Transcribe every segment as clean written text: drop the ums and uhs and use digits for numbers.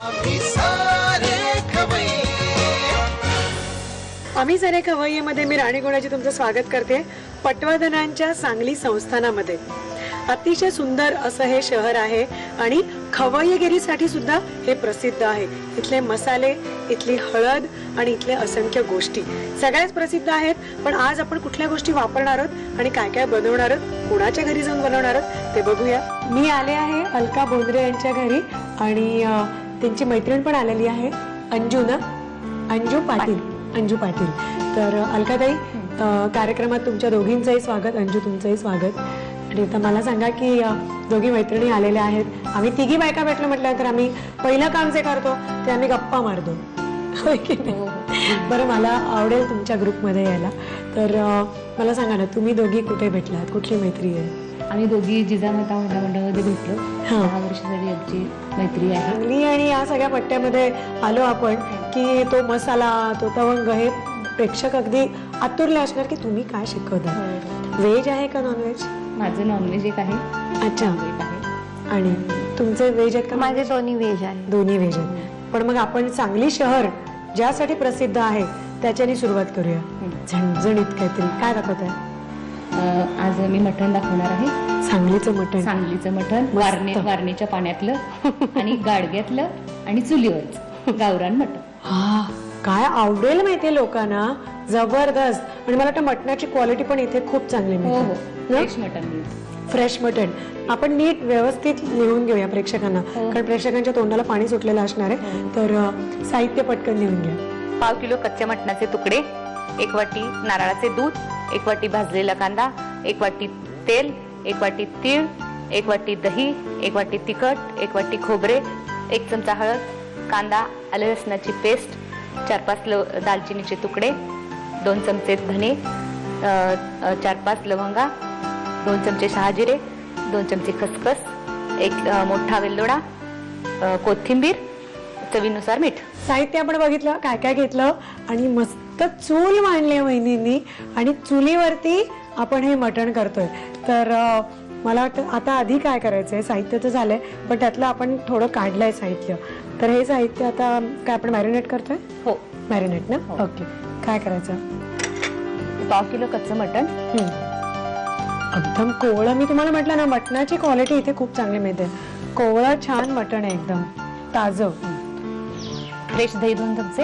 आम्ही सारे खवय्येमध्ये मी राणी गुणाची तुमचं स्वागत करते. पटवर्धनांच्या सांगली संस्थानामध्ये अतिशय सुंदर असं हे शहर आहे आणि खवय्यगिरीसाठी सुद्धा हे प्रसिद्ध आहे. इथले मसाले, इथली हळद आणि इथले असंख्य गोष्टी सगळ्याच प्रसिद्ध आहेत. पण आज आपण कुठल्या गोष्टी वापरणार आहोत आणि काय काय बनवणार आहोत, कोणाच्या घरी जाऊन बनवणार आहोत ते बघूया. मी आले आहे अलका बोंद्रे यांच्या घरी आणि त्यांची मैत्रीण पण आलेली आहे, अंजू पाटील. तर अलकाताई, कार्यक्रमात तुमच्या दोघींचंही स्वागत, अंजू तुमचंही स्वागत. आणि आता मला सांगा की दोघी मैत्रिणी आलेल्या आहेत. आम्ही तिघी बायका भेटलो म्हटलं तर आम्ही पहिलं काम जे करतो ते आम्ही गप्पा मारतो, होय की नाही? बरं, मला आवडेल तुमच्या ग्रुपमध्ये यायला. तर मला सांगा ना, तुम्ही दोघी कुठे भेटलात, कुठली मैत्री आहे? आम्ही दोघी जिजामाता महिला मंडळामध्ये भेटलो. 10 वर्षासाठी आमची मैत्री आहे. चांगली. आणि या सगळ्या पट्ट्यामध्ये आलो आपण की तो मसाला, तो तवंग, हे प्रेक्षक अगदी आतुरले असणार की तुम्ही काय शिकवता. व्हेज आहे का नॉनव्हेज? माझं नॉनव्हेज एक आहे. अच्छा. आहे. आणि तुमचे व्हेज आहेत का? माझे दोन्ही व्हेज आहे. दोन्ही व्हेज आहेत. पण मग आपण सांगली शहर ज्यासाठी प्रसिद्ध आहे त्याच्यानी सुरुवात करूया. झणझणीत काहीतरी काय दाखवत आहे? आज मी मटण दाखवणार आहे. सांगलीचं मटण. वारणीच्या पाण्यातलं आणि गाडग्यातलं आणि चुलीवरच गावरान मटण. हा, काय आवडेल माहितीये लोकांना, जबरदस्त. आणि मला वाटतं मटणाची क्वालिटी पण इथे खूप चांगली मिळते. फ्रेश मटण मिळतं. फ्रेश मटण. आपण नीट व्यवस्थित लिहून घेऊया प्रेक्षकांना, कारण प्रेक्षकांच्या तोंडाला पाणी सुटलेलं असणार आहे. तर साहित्य पटकन लिहून घ्या. 1/2 किलो कच्च्या मटणाचे तुकडे, 1 वाटी नारळाचे दूध, 1 वाटी भाजलेला कांदा, 1 वाटी तेल, 1 वाटी तीळ, 1 वाटी दही, 1 वाटी तिखट, 1 वाटी खोबरे, 1 चमचा हळद, कांदा, आले लसणाची पेस्ट, 4-5 दालचिनीचे तुकडे, 2 चमचे धने, 4-5 लवंगा, 2 चमचे शहाजिरे, 2 चमचे खसखस, 1 मोठा वेलदोडा, कोथिंबीर, चवीनुसार मीठ. साहित्य आपण बघितलं काय काय घेतलं आणि मस्त चूल मांडली वहिनींनी आणि चुलीवरती आपण हे मटण करतोय. तर मला वाटतं आता आधी काय करायचंय, साहित्य तर झालंय पण त्यातलं आपण थोडं काढलंय साहित्य. तर हे साहित्य आता काय आपण मॅरिनेट करतोय? हो, मॅरिनेट ना. ओके. काय करायचं? 1/2 किलो कच्चं मटण. एकदम कोवळं. मी तुम्हाला म्हटलं ना, मटणाची क्वालिटी इथे खूप चांगली मिळते. कोवळं छान मटण आहे, एकदम ताजं. फ्रेश दही 2 चमचे,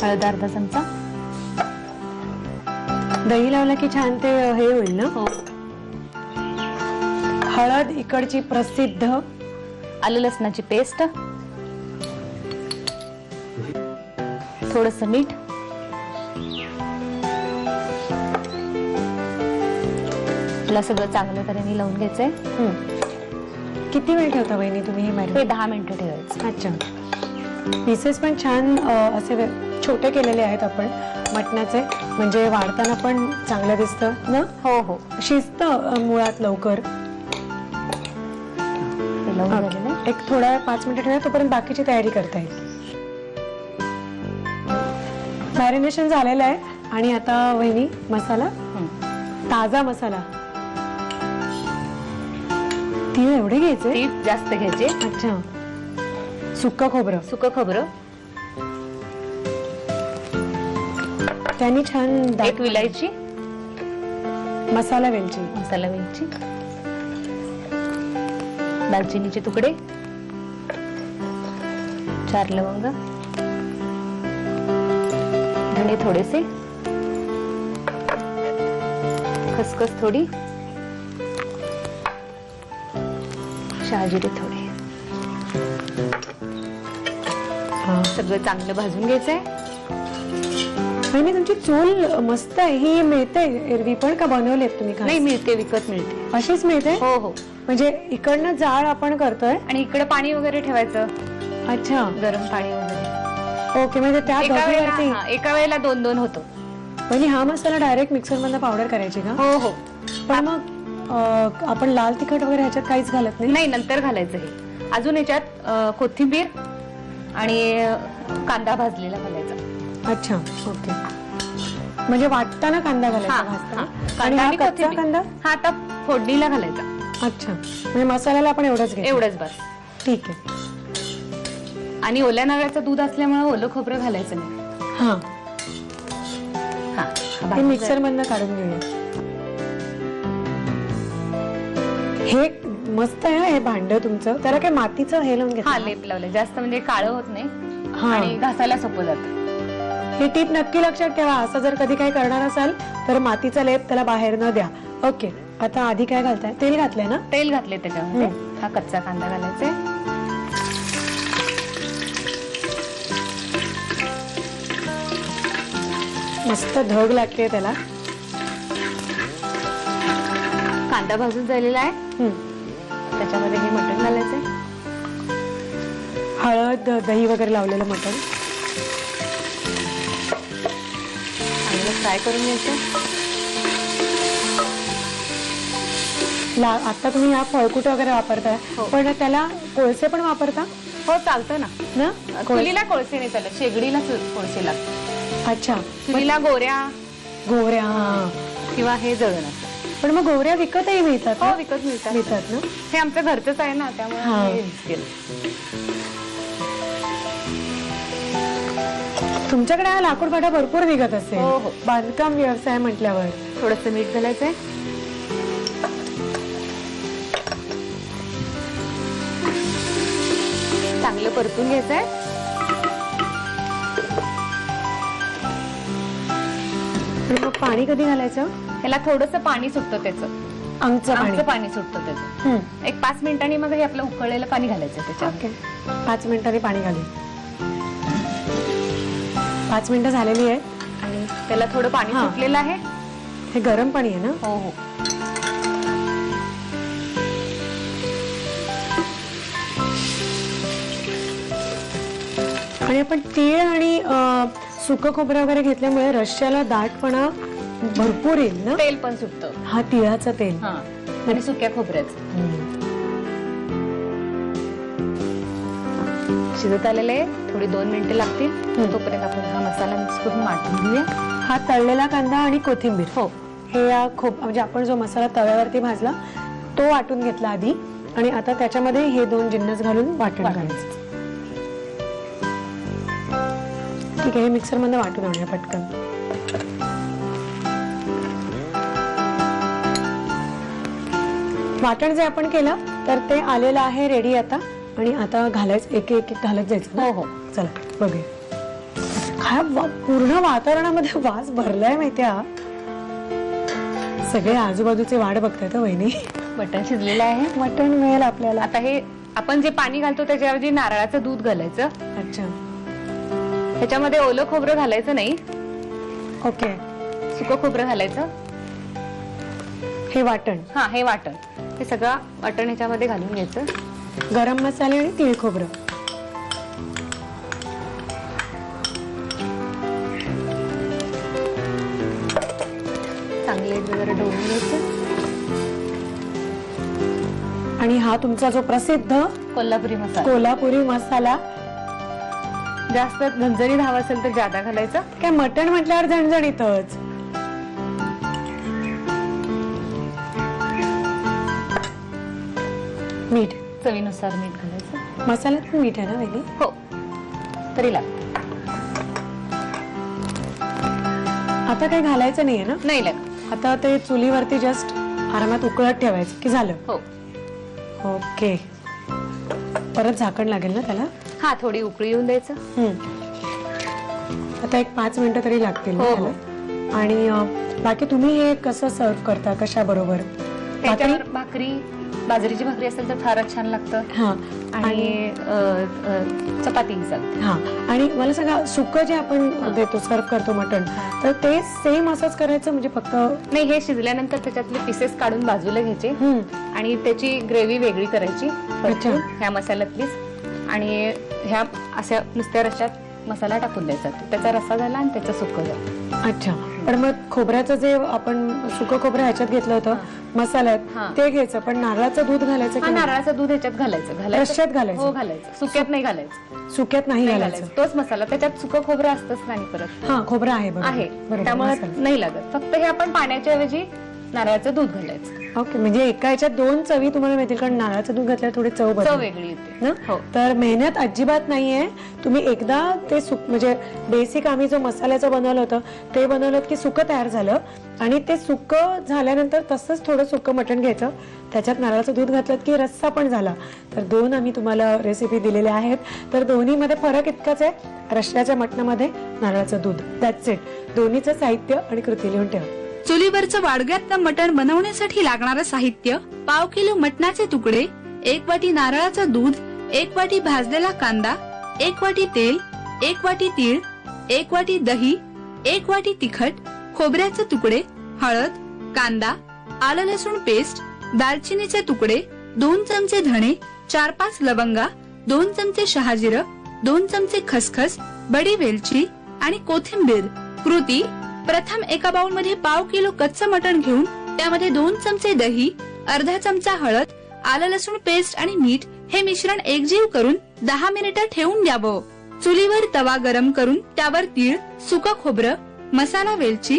हळद अर्धा चमचा. दही लावला की छान ते हे होईल ना. हो. हळद इकडची प्रसिद्ध. आलं लसणाची पेस्ट, थोडंसं मीठ, मला सगळं चांगल्या तऱ्हेने लावून घ्यायचंय. किती वेळ ठेवता वहिनी तुम्ही हे मॅरिनेट? 10 मिनिटं ठेवायचं. अच्छा. पीसेस पण छान असे छोटे केलेले आहेत आपण मटणाचे, म्हणजे वाढताना पण चांगलं दिसतं ना. हो हो, शिजतं मुळात लवकर. एक थोडा 5 मिनिटं ठेवा, तोपर्यंत बाकीची तयारी करता येईल. मॅरिनेशन झालेलं आहे. आणि आता वहिनी मसाला, ताजा मसाला. तीळ एवढे घ्यायचे? तीळ जास्त घ्यायचे. अच्छा. सुक्क खोबरं त्यांनी छान. 1 विलायची, मसाला वेलची, दालचिनीचे तुकडे, 4 लवंग, धणे थोडेसे, खसखस थोडी, शहाजिरे थोडे. सगळं चांगलं भाजून घ्यायचंय. आणि तुमची चूल मस्त आहे. ही मिळते एरवी पण का बनवलेत तुम्ही? नाही, मिळते, विकत मिळते. अशीच मिळते? हो हो. म्हणजे इकडनं जाळ आपण करतोय आणि इकडे पाणी वगैरे ठेवायचं. अच्छा. गरम पाणी वगैरे. ओके. म्हणजे त्या एका वेळेला 2-2 होतो. पण हा मसाला डायरेक्ट मिक्सर मधनं पावडर करायची का? हो हो. पण मग आपण लाल तिखट वगैरे ह्याच्यात काहीच घालत नाही? नाही, नंतर घालायचं हे. अजून याच्यात कोथिंबीर आणि कांदा भाजलेला घालायचा. अच्छा. ओके. म्हणजे वाटताना कांदा हा, घालायचा हा. भाजताना. आणि कांदा हा आणि कच्चा कोथिंबीर. कांदा हा आता फोडणीला घालायचा. अच्छा, म्हणजे मसाल्याला आपण एवढंच घेऊ. एवढंच बस. ठीक आहे. आणि ओल्या नारळाचं दूध असल्यामुळे ओलं खोबरं घालायचं नाही. हा, हा ते मिक्सर मधनं काढून घेऊया. हे मस्त आहे हे भांड तुमचं. त्याला काय मातीचं हे लावून हा घेतलं? लेप लावलं, जास्त म्हणजे काळं होत नाही हा. आणि घासायला सोपं जातं. ही टीप नक्की लक्षात ठेवा. असं जर कधी काही करणार असाल तर मातीचा लेप त्याला बाहेर न द्या. ओके, आता आधी काय घालताय? तेल घातलंय ना? तेल घातले त्याच्यामध्ये. हा कच्चा कांदा घालायचा. मस्त धग लागते त्याला. कांदा भाजून झालेला आहे. त्याच्यामध्ये हे मटण घालायचंय. हळद, दही वगैरे लावलेलं मटण चांगलं फ्राय करून घ्यायचं. आता तुम्ही या फळकुट वगैरे वापरताय, हो. पण त्याला कोळसे पण वापरता हो चालतं ना. ना? चुलीला कोळसे नाही चालत, शेगडीला कोळसे लागतात. अच्छा, चुलीला गोऱ्या गोवऱ्या. हा. किंवा हे जळण असतं. पण मग गोवऱ्या विकतही मिळतात ना? हो विकत मिळतात. मिळतात ना? हे आमचं घरचंच आहे ना, त्यामुळे हा. आम्ही use केलं. तुमच्याकडे हा लाकूड काटा भरपूर निघत असेल. हो, हो. बांधकाम व्यवसाय म्हटल्यावर. थोडस मीठ घालायचंय. चांगलं परतून घ्यायचंय. आणि मग पाणी कधी घालायचं? ह्याला थोडस पाणी सुटतं त्याचं. अंगचं पाणी. आमचं पाणी सुटतं त्याचं. एक 5 मिनिटांनी मग हे आपलं उकळलेलं पाणी घालायचं त्याच्यात. ओके, 5 मिनिटांनी पाणी घालू. 5 मिनिटं झालेली आहे. आणि त्याला थोडं पाणी हा. सुटलेलं आहे. हे गरम पाणी आहे ना? हो हो. आणि आपण तीळ आणि सुकं खोबरं वगैरे घेतल्यामुळे रश्श्याला दाटपणा भरपूर येईल ना? तेल पण सुटतं. हा तिळाचं तेल. हा. आणि सुक्या खोबऱ्याचं. शिजत आलेले थोडी 2 मिनिटं लागतील. तोपर्यंत आपण हा मसाला मिक्स करून वाटून घेऊया. हा तळलेला कांदा आणि कोथिंबीर. हो. हे या म्हणजे आपण जो मसाला तव्यावरती भाजला तो वाटून घेतला आधी, आणि आता त्याच्यामध्ये हे 2 जिन्नस घालून वाटण करायचं. ठीक आहे, हे मिक्सर मध्ये वाटून आणूया पटकन. वाटण जे आपण केलं तर ते आलेलं आहे रेडी आता. आणि आता घालायचं, एक एक घालत जायचं ना? हो हो. चला बघूया. काय पूर्ण वातावरणामध्ये वास भरलाय माहितीये. सगळे आजूबाजूचे वाट बघतायत वहिनी. मटण शिजलेलं आहे. मटण मिळेल आपल्याला. आता हे आपण जे पाणी घालतो त्याच्याऐवजी नारळाचं दूध घालायचं. अच्छा, ह्याच्यामध्ये ओलं खोबरं घालायचं नाही. ओके. सुकं खोबरं घालायचं. हे वाटण. हा, हे वाटण. हे सगळं वाटण ह्याच्यामध्ये घालून घ्यायचं. गरम मसाले आणि तीळ खोबरं. चांगले जरा ढवळून घ्यायचं. आणि हा तुमचा जो प्रसिद्ध कोल्हापुरी मसाला. कोल्हापुरी मसाला. जास्त झणझणीत हवा असेल तर जादा घालायचं. काय मटण म्हटल्यावर झणझणीतच. मीठ. चवीनुसार मीठ घालायचं. मसाल्यात पण मीठ आहे ना वेगळी? हो, तरी लागतं. आता काही घालायचं नाहीये ना? नाही लागत. आता ते चुलीवरती जस्ट आरामात उकळत ठेवायचं की झालं? हो. ओके. परत झाकण लागेल ना त्याला? हा, थोडी उकळी येऊन द्यायचं. आता एक 5 मिनिटं तरी लागतील ना हो, त्याला? आणि बाकी तुम्ही हे कसं सर्व करता, कशा बरोबर? त्याच्यावर भाकरी, बाजरीची भाकरी असेल तर फारच छान लागतं. हा. आणि चपाती चालते. हा. आणि मला सांगा, सुकं जे आपण देतो, सर्व करतो मटण, तर ते सेम असंच करायचं म्हणजे फक्त? नाही, हे शिजल्यानंतर त्याच्यातले पीसेस काढून बाजूला घ्यायचे आणि त्याची ग्रेव्ही वेगळी करायची ह्या मसाल्यातलीच. आणि ह्या अशा नुसत्या रश्यात मसाला टाकून द्यायचा. त्याचा रस्सा झाला आणि त्याचं सुकं झालं. अच्छा. पण मग खोबऱ्याचं जे आपण सुकं खोबरं ह्याच्यात घेतलं होतं मसाल्यात ते घ्यायचं, पण नारळाचं दूध घालायचं की नाही? नारळाचं दूध ह्याच्यात घालायचं. रश्श्यात घालायचं? हो घालायचं, सुक्यात नाही घालायचं. सुक्यात नाही घालायचं. तोच मसाला, त्याच्यात सुकं खोबरं असतच नाही परत. हा, खोबरं आहे आहे बरोबर, त्यामुळे मसाला. नाही लागत. फक्त हे आपण पाण्याच्या ऐवजी नारळाचं दूध घालायचं. ओके, म्हणजे एका ह्याच्यात दोन चवी तुम्हाला मिळतील, कारण नारळाचं दूध घातल्यावर थोडी चव चव बदलते वेगळी येते. ना. हो. तर मेहनत अजिबात नाहीये. तुम्ही एकदा ते म्हणजे बेसिक आम्ही जो मसाल्याचं बनवलं होतं ते बनवलं की सुकं तयार झालं, आणि ते सुकं झाल्यानंतर तसंच थोडं सुकं मटण घ्यायचं, त्याच्यात नारळाचं दूध घातलं की रस्सा पण झाला. तर दोन आम्ही तुम्हाला रेसिपी दिलेल्या आहेत. तर दोन्हीमध्ये फरक इतकाच आहे, रश्श्याच्या मटणामध्ये नारळाचं दूध, दॅट्स इट. दोन्हीचं साहित्य आणि कृती लिहून ठेवा. चुलीवरचं वाडग्यातलं मटण बनवण्यासाठी लागणारं साहित्य: पाव किलो मटणाचे तुकडे, 1 वाटी नारळाचं दूध, 1 वाटी भाजलेला कांदा, 1 वाटी तेल, 1 वाटी तीळ, 1 वाटी दही, 1 वाटी तिखट, खोबऱ्याचे तुकडे, हळद, कांदा, आलं लसूण पेस्ट, दालचिनीचे तुकडे, 2 चमचे धणे, 4-5 लवंगा, 2 चमचे शहाजिरं, 2 चमचे खसखस, बडी वेलची आणि कोथिंबीर. कृती: प्रथम एका बाउल मध्ये पाव किलो कच्चं मटण घेऊन त्यामध्ये 2 चमचे दही, अर्धा चमचा हळद, आलं लसूण पेस्ट आणि मीठ हे मिश्रण एकजीव करून 10 मिनिटं ठेवून द्यावं. चुलीवर तवा गरम करून त्यावर तीळ, सुकं खोबरं, मसाला वेलची,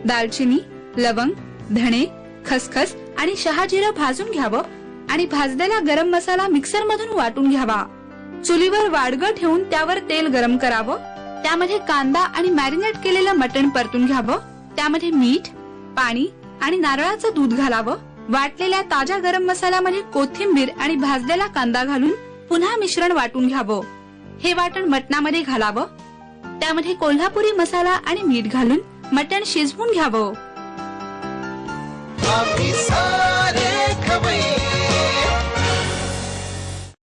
दालचिनी, लवंग, धणे, खसखस आणि शहाजिरं भाजून घ्यावं आणि भाजलेला गरम मसाला मिक्सर मधून वाटून घ्यावा. चुलीवर वाडगं ठेवून त्यावर तेल गरम करावं. त्यामध्ये कांदा आणि मॅरिनेट केलेलं मटण परतून घ्यावं. त्यामध्ये मीठ, पाणी आणि नारळाचं दूध घालावं. वाटलेल्या ताज्या गरम मसाल्यामध्ये कोथिंबीर आणि भाजलेला कांदा घालून पुन्हा मिश्रण वाटून घ्यावं. हे वाटण मटणामध्ये घालावं. त्यामध्ये कोल्हापुरी मसाला आणि मीठ घालून मटण शिजवून घ्यावं.